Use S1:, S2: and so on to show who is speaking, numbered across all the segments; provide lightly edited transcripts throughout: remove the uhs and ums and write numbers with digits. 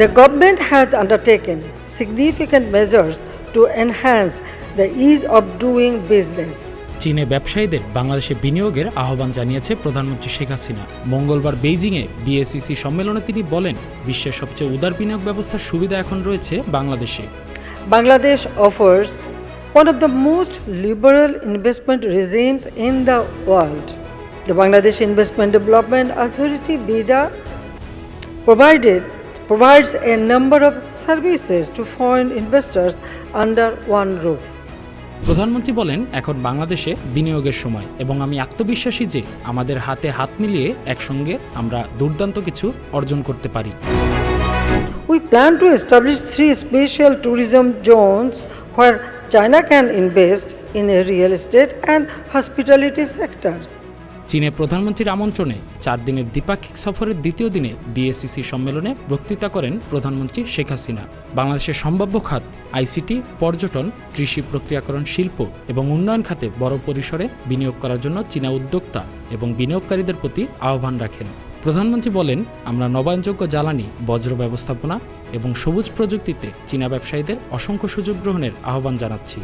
S1: The government has undertaken significant measures to enhance the ease of doing business.
S2: চীনে ব্যবসায়ীদের বাংলাদেশে বিনিয়োগের আহ্বান জানিয়েছে প্রধানমন্ত্রী শেখ হাসিনা। মঙ্গলবার বেইজিংয়ে বিএসইসি সম্মেলনে তিনি বলেন, বিশ্বের সবচেয়ে উদার বিনিয়োগ ব্যবস্থার সুবিধা এখন রয়েছে বাংলাদেশে।
S1: Bangladesh offers one of the most liberal investment regimes in the world. The Bangladesh Investment Development Authority (BIDA) provides a number of services to foreign investors under one roof.
S2: প্রধানমন্ত্রী বলেন, এখন বাংলাদেশে বিনিয়োগের সময় এবং আমি আত্মবিশ্বাসী যে আমাদের হাতে হাত মিলিয়ে একসঙ্গে আমরা দুর্দান্ত কিছু অর্জন করতে পারি।
S1: We plan to establish 3 special tourism zones where China can invest in a real estate and hospitality sector.
S2: চীনে প্রধানমন্ত্রীর আমন্ত্রণে 4 দিনের দ্বিপাক্ষিক সফরের দ্বিতীয় দিনে বিএসইসি সম্মেলনে বক্তৃতা করেন প্রধানমন্ত্রী শেখ হাসিনা। বাংলাদেশের সম্ভাব্য খাত আইসিটি, পর্যটন, কৃষি প্রক্রিয়াকরণ, শিল্প এবং উন্নয়ন খাতে বড় পরিসরে বিনিয়োগ করার জন্য চীনা উদ্যোক্তা এবং বিনিয়োগকারীদের প্রতি আহ্বান রাখেন। প্রধানমন্ত্রী বলেন, আমরা নবায়নযোগ্য জ্বালানি, বজ্র ব্যবস্থাপনা এবং সবুজ প্রযুক্তিতে চীনা ব্যবসায়ীদের অসংখ্য সুযোগ গ্রহণের আহ্বান জানাচ্ছি।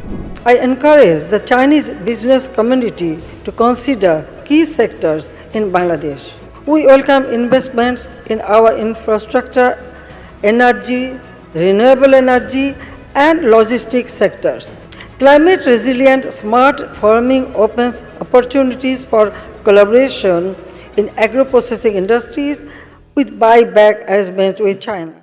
S1: I encourage the Chinese business community to consider key sectors in Bangladesh. We welcome investments in our infrastructure, energy, renewable energy, and logistics sectors. Climate resilient smart farming opens opportunities for collaboration in agro-processing industries with buyback arrangements with China.